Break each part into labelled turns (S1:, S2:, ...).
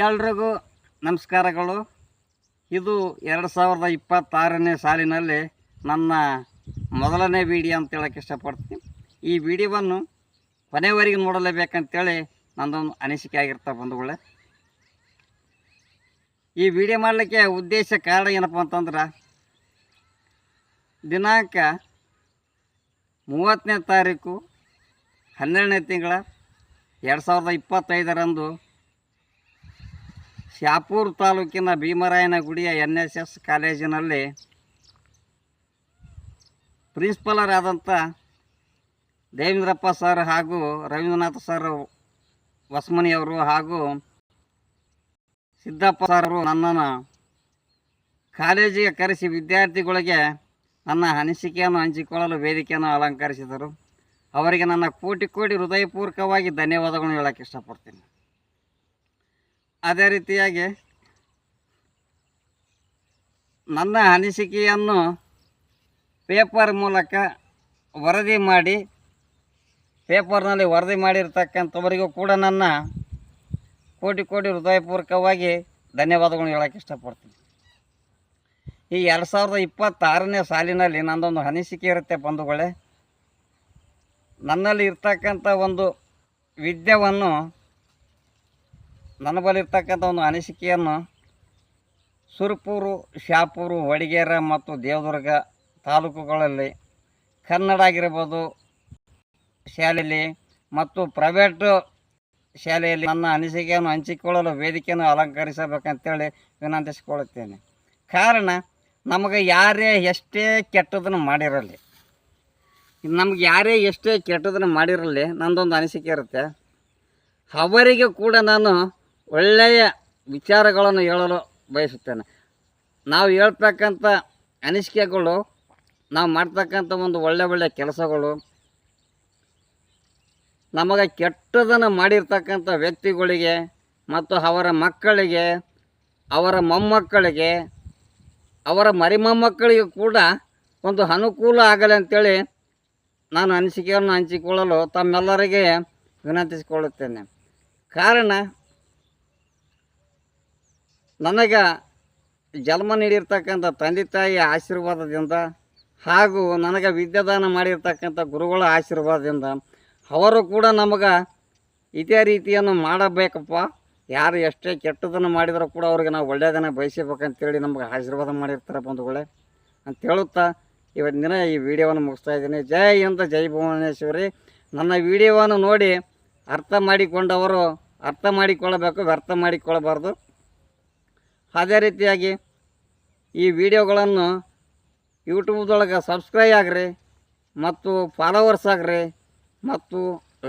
S1: ಎಲ್ರಿಗೂ ನಮಸ್ಕಾರಗಳು. ಇದು 2026ನೇ ಸಾಲಿನಲ್ಲಿ ನನ್ನ ಮೊದಲನೇ ವಿಡಿಯೋ ಅಂತ ಹೇಳೋಕ್ಕೆ ಇಷ್ಟಪಡ್ತೀನಿ. ಈ ವಿಡಿಯೋವನ್ನು ಕೊನೆವರೆಗೆ ನೋಡಲೇಬೇಕಂತೇಳಿ ನನ್ನದೊಂದು ಅನಿಸಿಕೆ ಆಗಿರ್ತಾ ಬಂಧುಗಳೇ. ಈ ವಿಡಿಯೋ ಮಾಡಲಿಕ್ಕೆ ಉದ್ದೇಶ ಕಾರಣ ಏನಪ್ಪ ಅಂತಂದ್ರೆ, ದಿನಾಂಕ 30ನೇ ತಾರೀಕು 12ನೇ ತಿಂಗಳ 2025ರಂದು ಶಾಪುರ ತಾಲೂಕಿನ ಭೀಮರಾಯನಗುಡಿಯ NSS ಕಾಲೇಜಿನಲ್ಲಿ ಪ್ರಿನ್ಸಿಪಲರಾದಂಥ ದೇವೇಂದ್ರಪ್ಪ ಸರ್ ಹಾಗೂ ರವೀಂದ್ರನಾಥ ಸರ್ ಹೊಸಮನಿಯವರು ಹಾಗೂ ಸಿದ್ದಪ್ಪ ಸರ್ ನನ್ನನ್ನು ಕಾಲೇಜಿಗೆ ಕರೆಸಿ ವಿದ್ಯಾರ್ಥಿಗಳಿಗೆ ನನ್ನ ಅನಿಸಿಕೆಯನ್ನು ಹಂಚಿಕೊಳ್ಳಲು ವೇದಿಕೆಯನ್ನು ಅಲಂಕರಿಸಿದರು. ಅವರಿಗೆ ನನ್ನ ಕೋಟಿ ಹೃದಯಪೂರ್ವಕವಾಗಿ ಧನ್ಯವಾದಗಳನ್ನು ಹೇಳೋಕ್ಕೆ ಇಷ್ಟಪಡ್ತೀನಿ. ಅದೇ ರೀತಿಯಾಗಿ ನನ್ನ ಅನಿಸಿಕೆಯನ್ನು ಪೇಪರ್ ಮೂಲಕ ಪೇಪರ್ನಲ್ಲಿ ವರದಿ ಮಾಡಿರ್ತಕ್ಕಂಥವರಿಗೂ ಕೂಡ ನನ್ನ ಕೋಟಿ ಹೃದಯಪೂರ್ವಕವಾಗಿ ಧನ್ಯವಾದಗಳನ್ನು ಹೇಳೋಕ್ಕೆ ಇಷ್ಟಪಡ್ತೀನಿ. ಈ 2026ನೇ ಸಾಲಿನಲ್ಲಿ ನನ್ನದೊಂದು ಅನಿಸಿಕೆ ಇರುತ್ತೆ ಬಂಧುಗಳೇ. ನನ್ನಲ್ಲಿ ಇರ್ತಕ್ಕಂಥ ಒಂದು ವಿದ್ಯೆಯನ್ನು, ನನ್ನ ಬಳಿರ್ತಕ್ಕಂಥ ಒಂದು ಅನಿಸಿಕೆಯನ್ನು ಸುರಪುರ, ಶಾಪುರ, ವಡಿಗೇರ ಮತ್ತು ದೇವದುರ್ಗ ತಾಲೂಕುಗಳಲ್ಲಿ ಕನ್ನಡ ಆಗಿರ್ಬೋದು ಶಾಲೆಯಲ್ಲಿ ಮತ್ತು ಪ್ರೈವೇಟು ಶಾಲೆಯಲ್ಲಿ ನನ್ನ ಅನಿಸಿಕೆಯನ್ನು ಹಂಚಿಕೊಳ್ಳಲು ವೇದಿಕೆಯನ್ನು ಅಲಂಕರಿಸಬೇಕಂತೇಳಿ ವಿನಂತಿಸಿಕೊಳ್ಳುತ್ತೇನೆ. ಕಾರಣ, ನಮಗೆ ಯಾರೇ ಎಷ್ಟೇ ಕೆಟ್ಟದನ್ನು ಮಾಡಿರಲಿ, ನನ್ನದೊಂದು ಅನಿಸಿಕೆ ಇರುತ್ತೆ. ಅವರಿಗೆ ಕೂಡ ನಾನು ಒಳ್ಳೆಯ ವಿಚಾರಗಳನ್ನು ಹೇಳಲು ಬಯಸುತ್ತೇನೆ. ನಾವು ಹೇಳ್ತಕ್ಕಂಥ ಅನಿಸಿಕೆಗಳು, ನಾವು ಮಾಡ್ತಕ್ಕಂಥ ಒಂದು ಒಳ್ಳೆಯ ಕೆಲಸಗಳು, ನಮಗೆ ಕೆಟ್ಟದನ್ನು ಮಾಡಿರ್ತಕ್ಕಂಥ ವ್ಯಕ್ತಿಗಳಿಗೆ ಮತ್ತು ಅವರ ಮಕ್ಕಳಿಗೆ, ಅವರ ಮೊಮ್ಮಕ್ಕಳಿಗೆ, ಅವರ ಮರಿಮೊಮ್ಮಕ್ಕಳಿಗೆ ಕೂಡ ಒಂದು ಅನುಕೂಲ ಆಗಲಿ ಅಂಥೇಳಿ ನಾನು ಅನಿಸಿಕೆಯನ್ನು ಹಂಚಿಕೊಳ್ಳಲು ತಮ್ಮೆಲ್ಲರಿಗೆ ವಿನಂತಿಸಿಕೊಳ್ಳುತ್ತೇನೆ. ಕಾರಣ, ನನಗೆ ಜನ್ಮ ನೀಡಿರ್ತಕ್ಕಂಥ ತಂದೆ ತಾಯಿಯ ಆಶೀರ್ವಾದದಿಂದ ಹಾಗೂ ನನಗೆ ವಿದ್ಯಾದಾನ ಮಾಡಿರ್ತಕ್ಕಂಥ ಗುರುಗಳ ಆಶೀರ್ವಾದದಿಂದ ಅವರು ಕೂಡ ನಮಗೆ ಇದೇ ರೀತಿಯನ್ನು ಮಾಡಬೇಕಪ್ಪ, ಯಾರು ಎಷ್ಟೇ ಕೆಟ್ಟದನ್ನು ಮಾಡಿದರೂ ಕೂಡ ಅವ್ರಿಗೆ ನಾವು ಒಳ್ಳೆಯದನ್ನು ಬಯಸಬೇಕಂತೇಳಿ ನಮಗೆ ಆಶೀರ್ವಾದ ಮಾಡಿರ್ತಾರೆ ಬಂಧುಗಳೇ ಅಂತ ಹೇಳುತ್ತಾ ಇವತ್ತಿನ ಈ ವಿಡಿಯೋವನ್ನು ಮುಗಿಸ್ತಾ ಇದ್ದೀನಿ. ಜೈ ಹಿಂದ್, ಜೈ ಭುವನೇಶ್ವರಿ. ನನ್ನ ವಿಡಿಯೋವನ್ನು ನೋಡಿ ಅರ್ಥ ಮಾಡಿಕೊಂಡವರು ಅರ್ಥ ಮಾಡಿಕೊಳ್ಳಬೇಕು, ವ್ಯರ್ಥ ಮಾಡಿಕೊಳ್ಳಬಾರ್ದು. ಅದೇ ರೀತಿಯಾಗಿ ಈ ವಿಡಿಯೋಗಳನ್ನು ಯೂಟ್ಯೂಬ್ದೊಳಗೆ ಸಬ್ಸ್ಕ್ರೈಬ್ ಆಗ್ರಿ ಮತ್ತು ಫಾಲೋವರ್ಸ್ ಆಗ್ರಿ ಮತ್ತು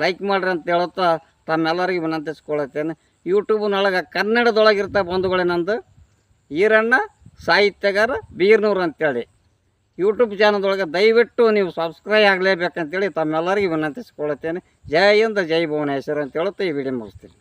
S1: ಲೈಕ್ ಮಾಡಿರಿ ಅಂತ ಹೇಳುತ್ತಾ ತಮ್ಮೆಲ್ಲರಿಗೂ ವಿನಂತಿಸ್ಕೊಳ್ಳುತ್ತೇನೆ. ಯೂಟ್ಯೂಬ್ನೊಳಗೆ ಕನ್ನಡದೊಳಗಿರ್ತಾ ಬಂಧುಗಳೇ, ನಂದು ಈರಣ್ಣ ಸಾಹಿತ್ಯಗಾರ ಬೀರ್ನೂರು ಅಂತೇಳಿ ಯೂಟ್ಯೂಬ್ ಚಾನಲ್ದೊಳಗೆ ದಯವಿಟ್ಟು ನೀವು ಸಬ್ಸ್ಕ್ರೈಬ್ ಆಗಲೇಬೇಕಂತೇಳಿ ತಮ್ಮೆಲ್ಲರಿಗೂ ವಿನಂತಿಸ್ಕೊಳ್ಳುತ್ತೇನೆ. ಜೈ ಹಿಂದ್, ಜೈ ಭುವನೇಶ್ವರಿ ಅಂತ ಹೇಳುತ್ತಾ ಈ ವಿಡಿಯೋ ಮುಗಿಸ್ತೀನಿ.